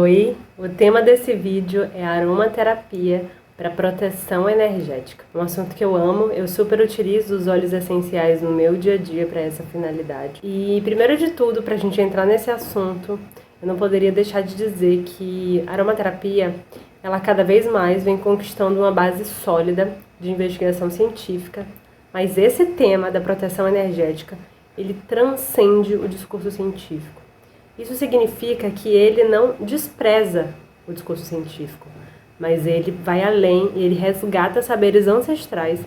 Oi, o tema desse vídeo é aromaterapia para proteção energética. Um assunto que eu amo, eu super utilizo os óleos essenciais no meu dia a dia para essa finalidade. E primeiro de tudo, para a gente entrar nesse assunto, eu não poderia deixar de dizer que a aromaterapia, ela cada vez mais vem conquistando uma base sólida de investigação científica, mas esse tema da proteção energética, ele transcende o discurso científico. Isso significa que ele não despreza o discurso científico, mas ele vai além e ele resgata saberes ancestrais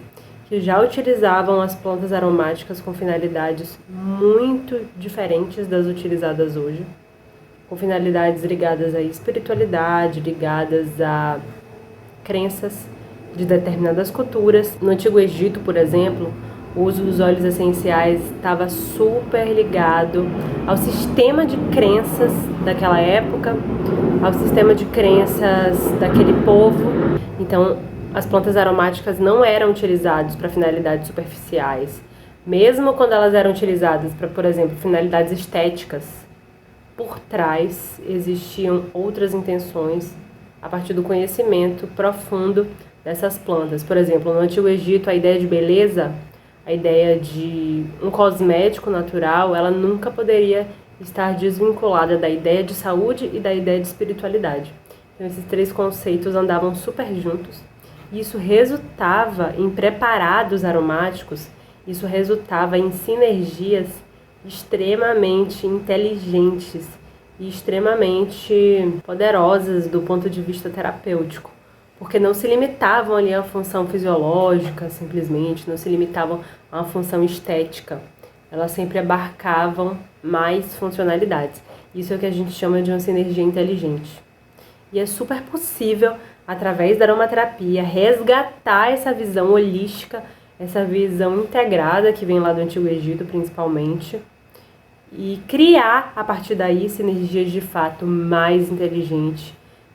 que já utilizavam as plantas aromáticas com finalidades muito diferentes das utilizadas hoje, com finalidades ligadas à espiritualidade, ligadas a crenças de determinadas culturas. No Antigo Egito, por exemplo, o uso dos óleos essenciais estava super ligado ao sistema de crenças daquela época, ao sistema de crenças daquele povo. Então, as plantas aromáticas não eram utilizadas para finalidades superficiais. Mesmo quando elas eram utilizadas para, por exemplo, finalidades estéticas, por trás existiam outras intenções a partir do conhecimento profundo dessas plantas. Por exemplo, no Antigo Egito, a ideia de beleza, a ideia de um cosmético natural, ela nunca poderia estar desvinculada da ideia de saúde e da ideia de espiritualidade. Então, esses três conceitos andavam super juntos. E isso resultava em preparados aromáticos, isso resultava em sinergias extremamente inteligentes e extremamente poderosas do ponto de vista terapêutico. Porque não se limitavam ali à função fisiológica, simplesmente, não se limitavam a uma função estética. Elas sempre abarcavam mais funcionalidades. Isso é o que a gente chama de uma sinergia inteligente. E é super possível, através da aromaterapia, resgatar essa visão holística, essa visão integrada que vem lá do Antigo Egito, principalmente, e criar, a partir daí, sinergias de fato mais inteligentes,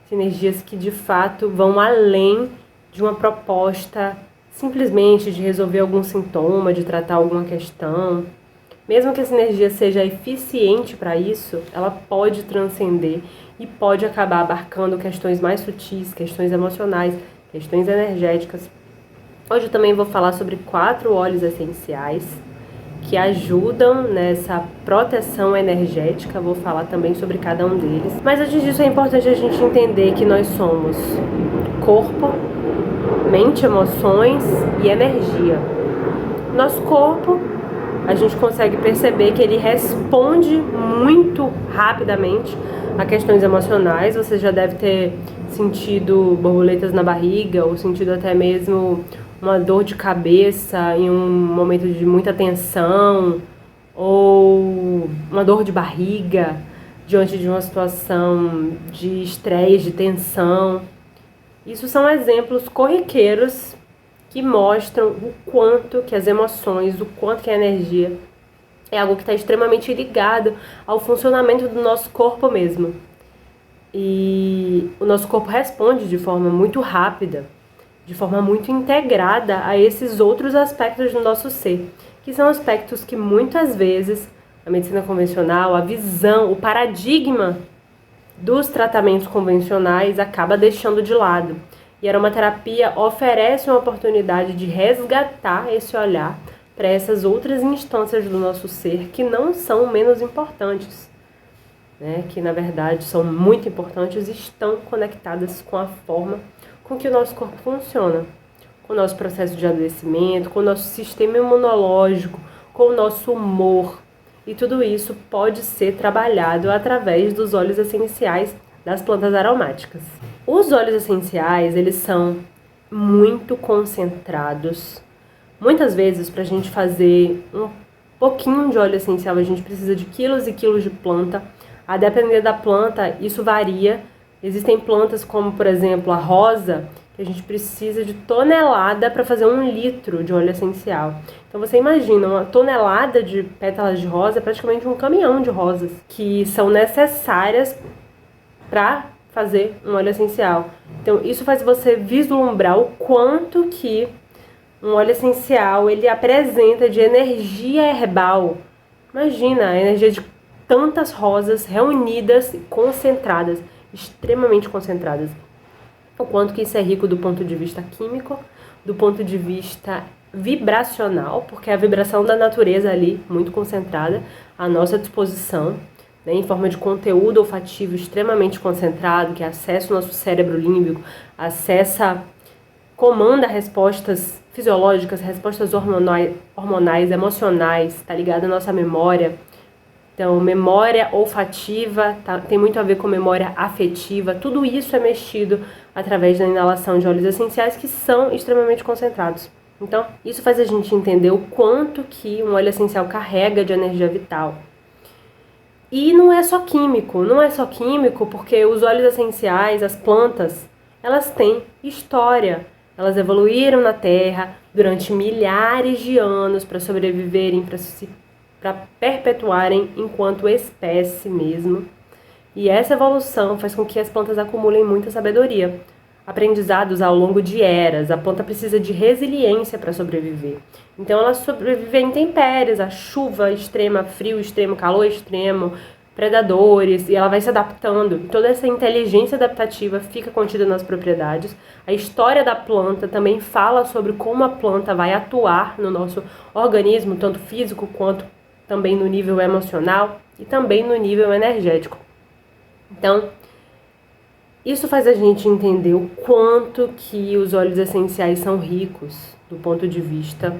sinergias que de fato vão além de uma proposta simplesmente de resolver algum sintoma, de tratar alguma questão. Mesmo que a sinergia seja eficiente para isso, ela pode transcender e pode acabar abarcando questões mais sutis, questões emocionais, questões energéticas. Hoje eu também vou falar sobre 4 óleos essenciais que ajudam nessa proteção energética. Vou falar também sobre cada um deles. Mas antes disso é importante a gente entender que nós somos corpo, mente, emoções e energia. Nosso corpo, a gente consegue perceber que ele responde muito rapidamente a questões emocionais. Você já deve ter sentido borboletas na barriga ou sentido até mesmo uma dor de cabeça em um momento de muita tensão, ou uma dor de barriga diante de uma situação de estresse, de tensão. Isso são exemplos corriqueiros que mostram o quanto que as emoções, o quanto que a energia é algo que está extremamente ligado ao funcionamento do nosso corpo mesmo. E o nosso corpo responde de forma muito rápida, de forma muito integrada a esses outros aspectos do nosso ser, que são aspectos que muitas vezes a medicina convencional, a visão, o paradigma dos tratamentos convencionais acaba deixando de lado. E a aromaterapia oferece uma oportunidade de resgatar esse olhar para essas outras instâncias do nosso ser que não são menos importantes, né? Que na verdade são muito importantes e estão conectadas com a forma com que o nosso corpo funciona, com o nosso processo de adoecimento, com o nosso sistema imunológico, com o nosso humor. E tudo isso pode ser trabalhado através dos óleos essenciais das plantas aromáticas. Os óleos essenciais, eles são muito concentrados. Muitas vezes, para a gente fazer um pouquinho de óleo essencial, a gente precisa de quilos e quilos de planta. A depender da planta, isso varia. Existem plantas como, por exemplo, a rosa, que a gente precisa de tonelada para fazer 1 litro de óleo essencial. Então você imagina, uma tonelada de pétalas de rosa é praticamente um caminhão de rosas que são necessárias para fazer um óleo essencial. Então isso faz você vislumbrar o quanto que um óleo essencial ele apresenta de energia herbal. Imagina a energia de tantas rosas reunidas e concentradas. extremamente concentradas. O quanto que isso é rico do ponto de vista químico, do ponto de vista vibracional, porque a vibração da natureza ali, muito concentrada, à nossa disposição, né, em forma de conteúdo olfativo extremamente concentrado, que acessa o nosso cérebro límbico, comanda respostas fisiológicas, respostas hormonais, emocionais, tá ligado à nossa memória. Então, memória olfativa tem muito a ver com memória afetiva. Tudo isso é mexido através da inalação de óleos essenciais que são extremamente concentrados. Então, isso faz a gente entender o quanto que um óleo essencial carrega de energia vital. E não é só químico porque os óleos essenciais, as plantas, elas têm história. Elas evoluíram na Terra durante milhares de anos para sobreviverem, para perpetuarem enquanto espécie mesmo. E essa evolução faz com que as plantas acumulem muita sabedoria, aprendizados ao longo de eras. A planta precisa de resiliência para sobreviver. Então ela sobrevive a intempéries, a chuva extrema, frio extremo, calor extremo, predadores, e ela vai se adaptando. E toda essa inteligência adaptativa fica contida nas propriedades. A história da planta também fala sobre como a planta vai atuar no nosso organismo, tanto físico quanto também no nível emocional e também no nível energético. Então, isso faz a gente entender o quanto que os óleos essenciais são ricos do ponto de vista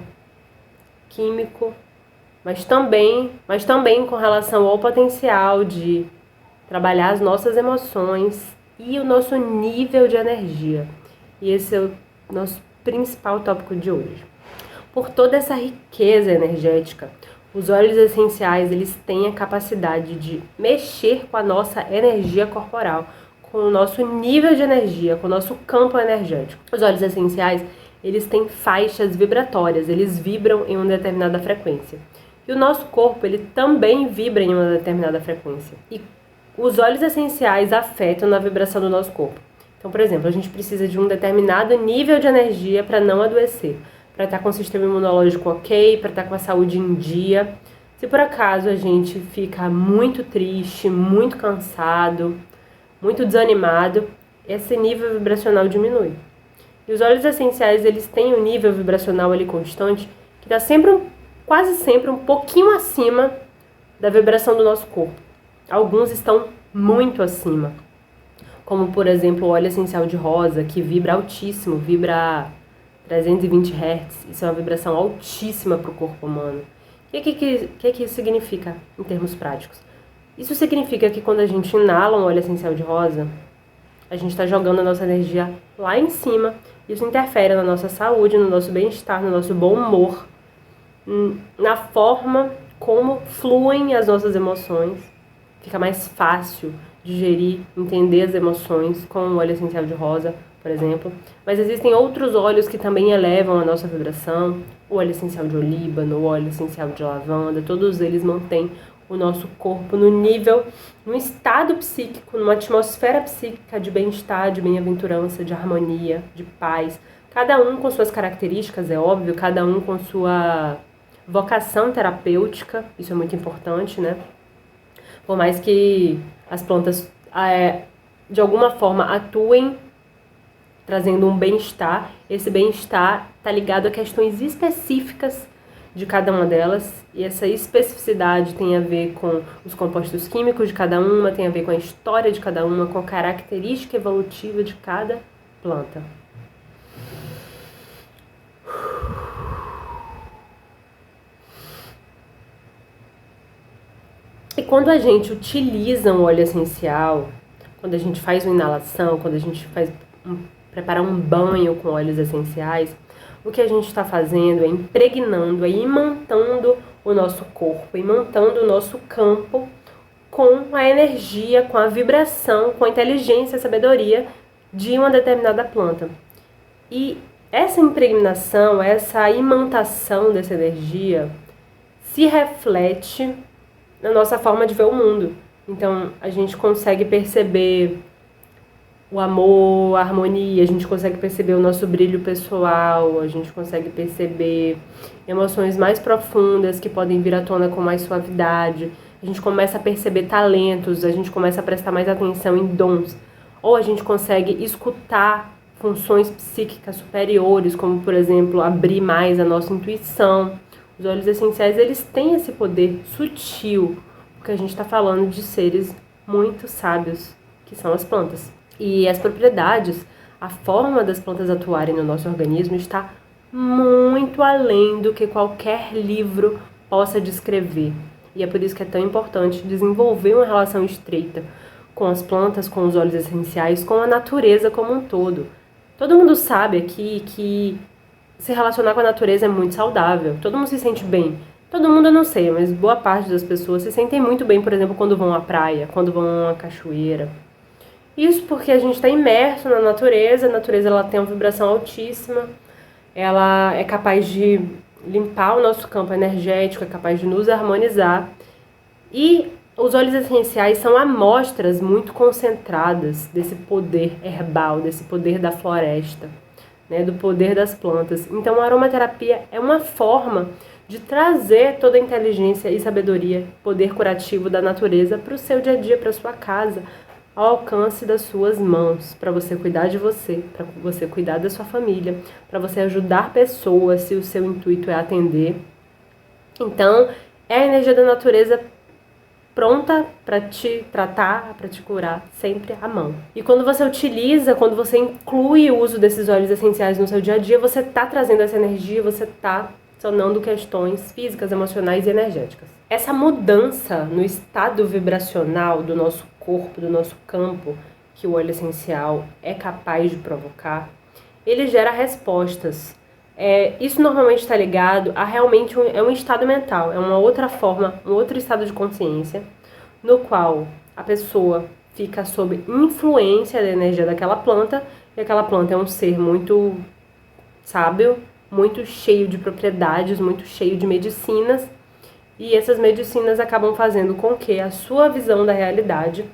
químico, mas também com relação ao potencial de trabalhar as nossas emoções e o nosso nível de energia. E esse é o nosso principal tópico de hoje. Por toda essa riqueza energética, os óleos essenciais, eles têm a capacidade de mexer com a nossa energia corporal, com o nosso nível de energia, com o nosso campo energético. Os óleos essenciais, eles têm faixas vibratórias, eles vibram em uma determinada frequência. E o nosso corpo, ele também vibra em uma determinada frequência. E os óleos essenciais afetam na vibração do nosso corpo. Então, por exemplo, a gente precisa de um determinado nível de energia para não adoecer, para estar com o sistema imunológico ok, para estar com a saúde em dia. Se por acaso a gente fica muito triste, muito cansado, muito desanimado, esse nível vibracional diminui. E os óleos essenciais, eles têm um nível vibracional ali constante, que está quase sempre um pouquinho acima da vibração do nosso corpo. Alguns estão muito acima, como por exemplo o óleo essencial de rosa, que vibra altíssimo, vibra 320 Hz. Isso é uma vibração altíssima para o corpo humano. O que isso significa em termos práticos? Isso significa que quando a gente inala um óleo essencial de rosa, a gente está jogando a nossa energia lá em cima. Isso interfere na nossa saúde, no nosso bem-estar, no nosso bom humor, na forma como fluem as nossas emoções. Fica mais fácil digerir, entender as emoções com o óleo essencial de rosa, por exemplo. Mas existem outros óleos que também elevam a nossa vibração. O óleo essencial de olíbano, o óleo essencial de lavanda, todos eles mantêm o nosso corpo num estado psíquico, numa atmosfera psíquica de bem-estar, de bem-aventurança, de harmonia, de paz. Cada um com suas características, é óbvio, cada um com sua vocação terapêutica, isso é muito importante, né? Por mais que as plantas, de alguma forma, atuem trazendo um bem-estar, esse bem-estar está ligado a questões específicas de cada uma delas, e essa especificidade tem a ver com os compostos químicos de cada uma, tem a ver com a história de cada uma, com a característica evolutiva de cada planta. E quando a gente utiliza um óleo essencial, quando a gente faz uma inalação, quando a gente prepara um banho com óleos essenciais, o que a gente está fazendo é impregnando, é imantando o nosso corpo, imantando o nosso campo com a energia, com a vibração, com a inteligência, a sabedoria de uma determinada planta. E essa impregnação, essa imantação dessa energia se reflete na nossa forma de ver o mundo. Então, a gente consegue perceber o amor, a harmonia, a gente consegue perceber o nosso brilho pessoal, a gente consegue perceber emoções mais profundas que podem vir à tona com mais suavidade. a gente começa a perceber talentos, a gente começa a prestar mais atenção em dons, ou a gente consegue escutar funções psíquicas superiores, como, por exemplo, abrir mais a nossa intuição. Os óleos essenciais, eles têm esse poder sutil, porque a gente está falando de seres muito sábios, que são as plantas. E as propriedades, a forma das plantas atuarem no nosso organismo está muito além do que qualquer livro possa descrever. E é por isso que é tão importante desenvolver uma relação estreita com as plantas, com os óleos essenciais, com a natureza como um todo. Todo mundo sabe aqui que se relacionar com a natureza é muito saudável. Todo mundo se sente bem. Todo mundo eu não sei, mas boa parte das pessoas se sentem muito bem, por exemplo, quando vão à praia, quando vão a uma cachoeira. Isso porque a gente está imerso na natureza. A natureza ela tem uma vibração altíssima. Ela é capaz de limpar o nosso campo energético, é capaz de nos harmonizar. E os óleos essenciais são amostras muito concentradas desse poder herbal, desse poder da floresta, né, do poder das plantas. Então a aromaterapia é uma forma de trazer toda a inteligência e sabedoria, poder curativo da natureza para o seu dia a dia, para a sua casa, ao alcance das suas mãos, para você cuidar de você, para você cuidar da sua família, para você ajudar pessoas se o seu intuito é atender. Então, é a energia da natureza pronta para te tratar, para te curar, sempre à mão. E quando você utiliza, quando você inclui o uso desses óleos essenciais no seu dia a dia, você está trazendo essa energia, você está sanando questões físicas, emocionais e energéticas. Essa mudança no estado vibracional do nosso corpo, do nosso campo, que o óleo essencial é capaz de provocar, ele gera respostas. Isso normalmente está ligado a realmente um estado mental, é uma outra forma, um outro estado de consciência, no qual a pessoa fica sob influência da energia daquela planta, e aquela planta é um ser muito sábio, muito cheio de propriedades, muito cheio de medicinas, e essas medicinas acabam fazendo com que a sua visão da realidade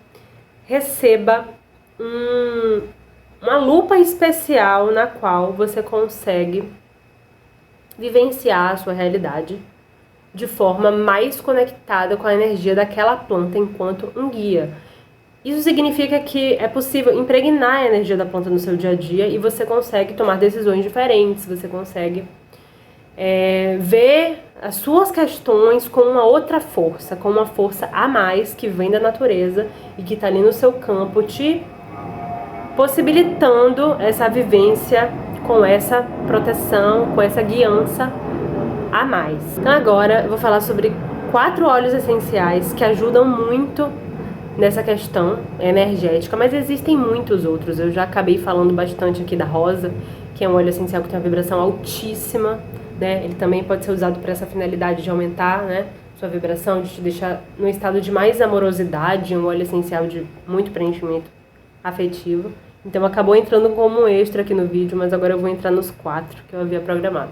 receba uma lupa especial na qual você consegue vivenciar a sua realidade de forma mais conectada com a energia daquela planta enquanto um guia. Isso significa que é possível impregnar a energia da planta no seu dia a dia e você consegue tomar decisões diferentes, você consegue ver as suas questões com uma outra força, com uma força a mais que vem da natureza e que está ali no seu campo, te possibilitando essa vivência com essa proteção, com essa guiança a mais. Então agora eu vou falar sobre 4 óleos essenciais que ajudam muito nessa questão energética, mas existem muitos outros. Eu já acabei falando bastante aqui da rosa, que é um óleo essencial que tem uma vibração altíssima, né? Ele também pode ser usado para essa finalidade de aumentar, né, sua vibração, de te deixar num estado de mais amorosidade, um óleo essencial de muito preenchimento afetivo. Então acabou entrando como um extra aqui no vídeo, mas agora eu vou entrar nos 4 que eu havia programado.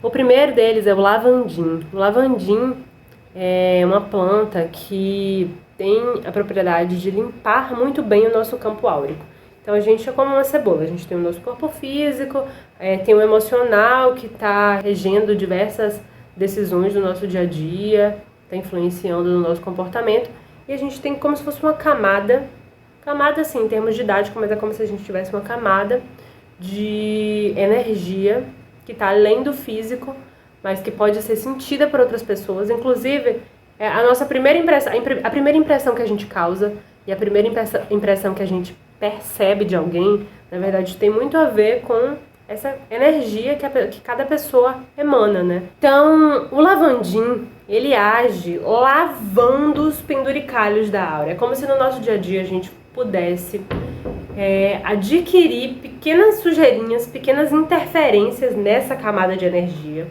O primeiro deles é o lavandim. O lavandim é uma planta que tem a propriedade de limpar muito bem o nosso campo áurico. Então a gente é como uma cebola, a gente tem o nosso corpo físico, tem o emocional que está regendo diversas decisões do nosso dia a dia, está influenciando no nosso comportamento, e a gente tem como se fosse uma camada assim em termos didáticos, mas é como se a gente tivesse uma camada de energia que está além do físico, mas que pode ser sentida por outras pessoas. Inclusive, a nossa primeira impressão, a primeira impressão que a gente causa e a primeira impressão que a gente percebe de alguém, na verdade, tem muito a ver com essa energia que cada pessoa emana, né? Então, o lavandim, ele age lavando os penduricalhos da aura. É como se no nosso dia a dia a gente pudesse adquirir pequenas sujeirinhas, pequenas interferências nessa camada de energia,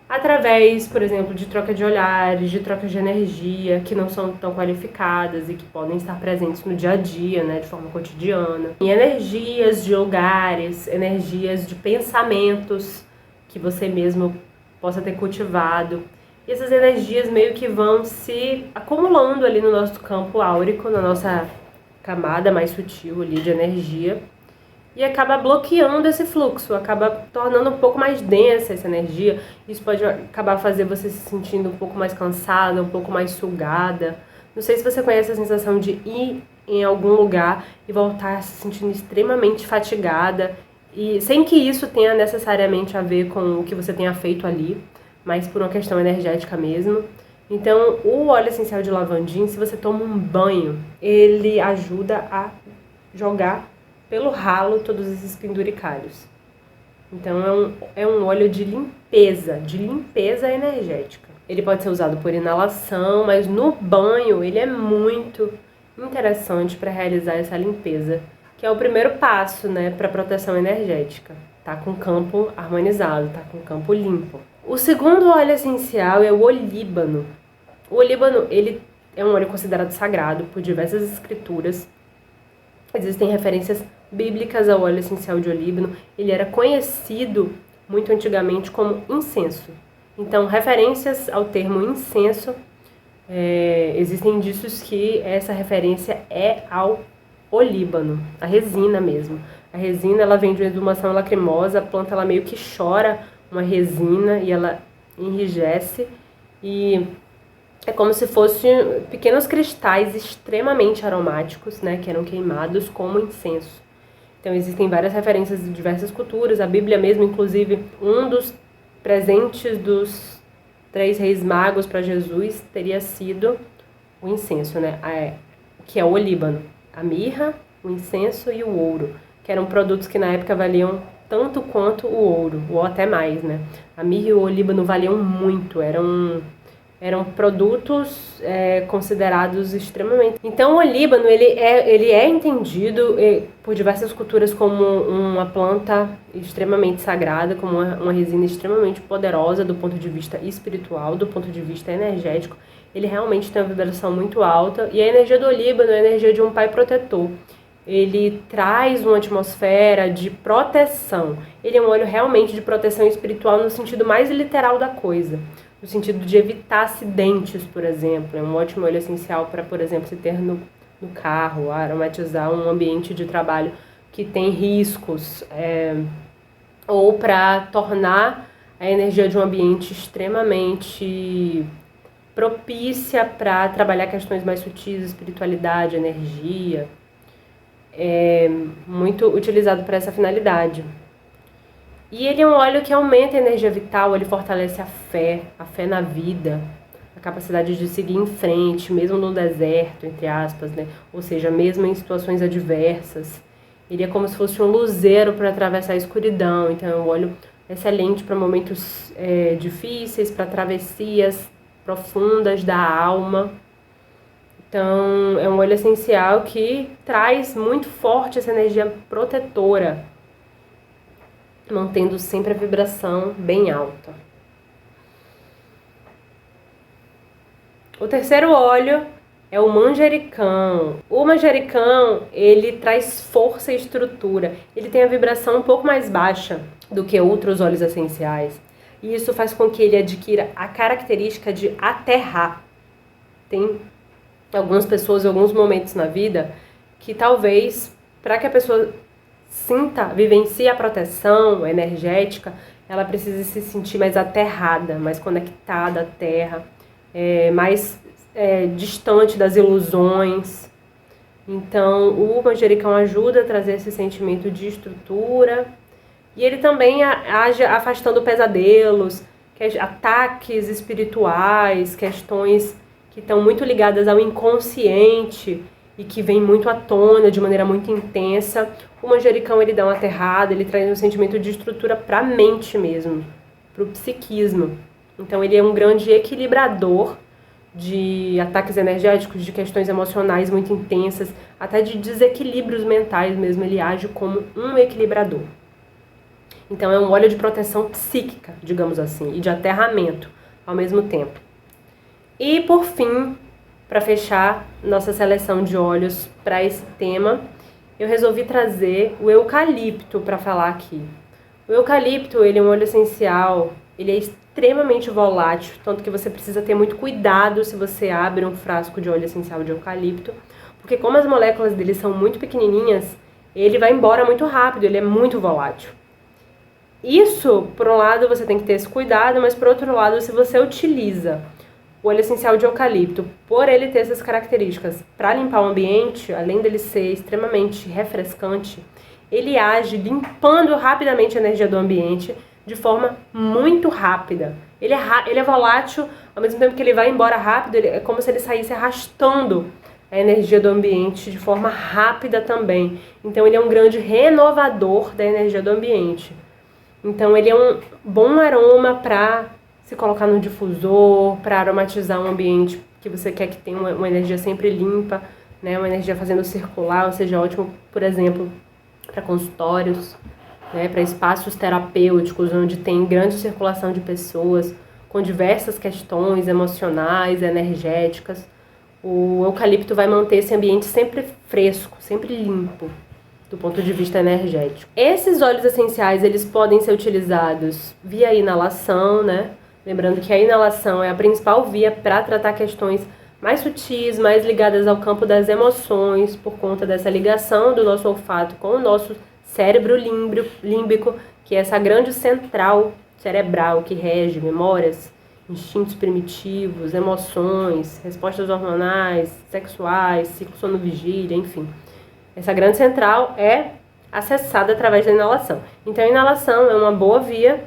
através, por exemplo, de troca de olhares, de troca de energia, que não são tão qualificadas e que podem estar presentes no dia a dia, né, de forma cotidiana. E energias de lugares, energias de pensamentos que você mesmo possa ter cultivado. E essas energias meio que vão se acumulando ali no nosso campo áurico, na nossa camada mais sutil ali de energia. e acaba bloqueando esse fluxo, acaba tornando um pouco mais densa essa energia. Isso pode acabar fazendo você se sentindo um pouco mais cansada, um pouco mais sugada. Não sei se você conhece a sensação de ir em algum lugar e voltar se sentindo extremamente fatigada, e sem que isso tenha necessariamente a ver com o que você tenha feito ali, mas por uma questão energética mesmo. Então, o óleo essencial de lavandim, se você toma um banho, ele ajuda a jogar pelo ralo todos esses penduricalhos. Então, é um óleo de limpeza energética. Ele pode ser usado por inalação, mas no banho ele é muito interessante para realizar essa limpeza, que é o primeiro passo, né, para proteção energética. Tá com o campo harmonizado, tá com o campo limpo. O segundo óleo essencial é o olíbano. O olíbano, ele é um óleo considerado sagrado por diversas escrituras. Existem referências bíblicas ao óleo essencial de olíbano. Ele era conhecido muito antigamente como incenso. Então, referências ao termo incenso, existem indícios que essa referência é ao olíbano, a resina mesmo. A resina, ela vem de uma exumação lacrimosa, a planta ela meio que chora uma resina e ela enrijece, e é como se fossem pequenos cristais extremamente aromáticos, né, que eram queimados como incenso. Então existem várias referências de diversas culturas, a Bíblia mesmo, inclusive, um dos presentes dos 3 reis magos para Jesus teria sido o incenso, né, que é o olíbano, a mirra, o incenso e o ouro, que eram produtos que na época valiam tanto quanto o ouro, ou até mais, né. A mirra e o olíbano valiam muito, eram produtos considerados extremamente... Então o olíbano ele é entendido por diversas culturas como uma planta extremamente sagrada, como uma resina extremamente poderosa do ponto de vista espiritual, do ponto de vista energético. Ele realmente tem uma vibração muito alta, e a energia do olíbano é a energia de um pai protetor. Ele traz uma atmosfera de proteção. Ele é um óleo realmente de proteção espiritual no sentido mais literal da coisa, no sentido de evitar acidentes, por exemplo. É um ótimo óleo essencial para, por exemplo, se ter no carro, aromatizar um ambiente de trabalho que tem riscos, ou para tornar a energia de um ambiente extremamente propícia para trabalhar questões mais sutis, espiritualidade, energia. É muito utilizado para essa finalidade. E ele é um óleo que aumenta a energia vital, ele fortalece a fé na vida, a capacidade de seguir em frente, mesmo no deserto, entre aspas, né? Ou seja, mesmo em situações adversas. Ele é como se fosse um luzeiro para atravessar a escuridão. Então é um óleo excelente para momentos difíceis, para travessias profundas da alma. Então é um óleo essencial que traz muito forte essa energia protetora, mantendo sempre a vibração bem alta. O terceiro óleo é o manjericão. O manjericão, ele traz força e estrutura. Ele tem a vibração um pouco mais baixa do que outros óleos essenciais. E isso faz com que ele adquira a característica de aterrar. Tem algumas pessoas, em alguns momentos na vida, que talvez, para que a pessoa vivencie a proteção energética, ela precisa se sentir mais aterrada, mais conectada à terra, mais distante das ilusões. Então, o manjericão ajuda a trazer esse sentimento de estrutura, e ele também age afastando pesadelos, ataques espirituais, questões que estão muito ligadas ao inconsciente e que vem muito à tona de maneira muito intensa. O manjericão, ele dá uma aterrada, ele traz um sentimento de estrutura para a mente mesmo, para o psiquismo. Então ele é um grande equilibrador de ataques energéticos, de questões emocionais muito intensas, até de desequilíbrios mentais mesmo. Ele age como um equilibrador. Então é um óleo de proteção psíquica, digamos assim, e de aterramento ao mesmo tempo. E por fim, para fechar nossa seleção de óleos para esse tema, eu resolvi trazer o eucalipto para falar aqui. O eucalipto, ele é um óleo essencial, ele é extremamente volátil, tanto que você precisa ter muito cuidado se você abre um frasco de óleo essencial de eucalipto, porque como as moléculas dele são muito pequenininhas, ele vai embora muito rápido, ele é muito volátil. Isso, por um lado, você tem que ter esse cuidado, mas por outro lado, se você utiliza o óleo essencial de eucalipto, por ele ter essas características para limpar o ambiente, além dele ser extremamente refrescante, ele age limpando rapidamente a energia do ambiente de forma muito rápida. Ele é volátil, ao mesmo tempo que ele vai embora rápido, é como se ele saísse arrastando a energia do ambiente de forma rápida também. Então ele é um grande renovador da energia do ambiente. Então ele é um bom aroma para se colocar no difusor, para aromatizar um ambiente que você quer que tenha uma energia sempre limpa, né? Uma energia fazendo circular, ou seja, ótimo, por exemplo, para consultórios, né? Para espaços terapêuticos, onde tem grande circulação de pessoas, com diversas questões emocionais, energéticas. O eucalipto vai manter esse ambiente sempre fresco, sempre limpo, do ponto de vista energético. Esses óleos essenciais, eles podem ser utilizados via inalação, né? Lembrando que a inalação é a principal via para tratar questões mais sutis, mais ligadas ao campo das emoções, por conta dessa ligação do nosso olfato com o nosso cérebro límbico, que é essa grande central cerebral que rege memórias, instintos primitivos, emoções, respostas hormonais, sexuais, ciclo sono-vigília, enfim. Essa grande central é acessada através da inalação. Então a inalação é uma boa via.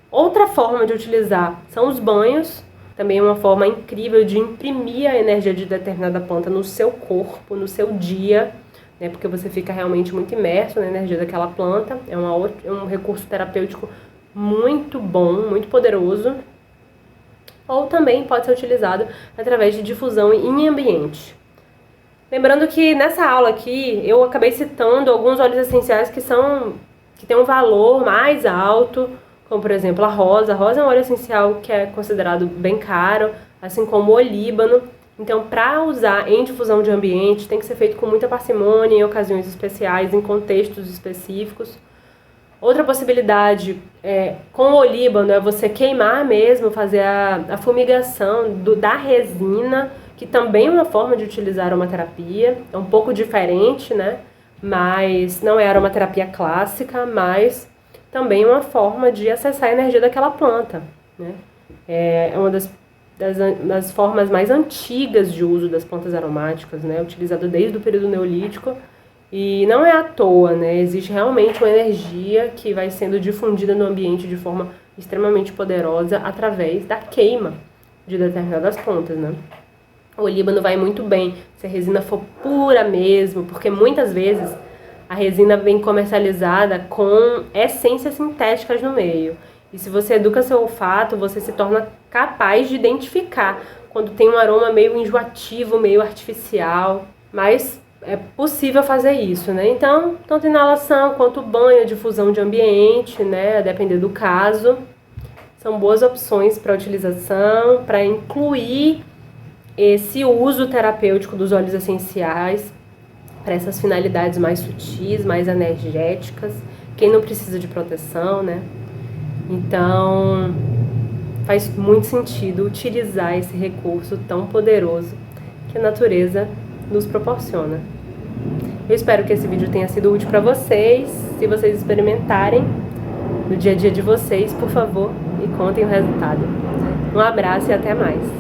Outra forma de utilizar são os banhos, também é uma forma incrível de imprimir a energia de determinada planta no seu corpo, no seu dia, né, porque você fica realmente muito imerso na energia daquela planta. É um recurso terapêutico muito bom, muito poderoso. Ou também pode ser utilizado através de difusão em ambiente. Lembrando que nessa aula aqui eu acabei citando alguns óleos essenciais que têm um valor mais alto, como por exemplo a rosa. A rosa é um óleo essencial que é considerado bem caro, assim como o olíbano. Então, para usar em difusão de ambiente, tem que ser feito com muita parcimônia, em ocasiões especiais, em contextos específicos. Outra possibilidade com o olíbano é você queimar mesmo, fazer a fumigação da resina, que também é uma forma de utilizar aromaterapia. É um pouco diferente, né? Mas não é aromaterapia clássica, mas também é uma forma de acessar a energia daquela planta, né? É uma das formas mais antigas de uso das plantas aromáticas, né? Utilizado desde o período neolítico. E não é à toa, né? Existe realmente uma energia que vai sendo difundida no ambiente de forma extremamente poderosa através da queima de determinadas plantas, né? O olíbano vai muito bem se a resina for pura mesmo, porque muitas vezes a resina vem comercializada com essências sintéticas no meio. E se você educa seu olfato, você se torna capaz de identificar quando tem um aroma meio enjoativo, meio artificial, mas é possível fazer isso, né? Então, tanto inalação quanto banho, difusão de ambiente, né? A depender do caso, são boas opções para utilização, para incluir esse uso terapêutico dos óleos essenciais para essas finalidades mais sutis, mais energéticas. Quem não precisa de proteção, né? Então, faz muito sentido utilizar esse recurso tão poderoso que a natureza nos proporciona. Eu espero que esse vídeo tenha sido útil para vocês. Se vocês experimentarem no dia a dia de vocês, por favor, me contem o resultado. Um abraço e até mais!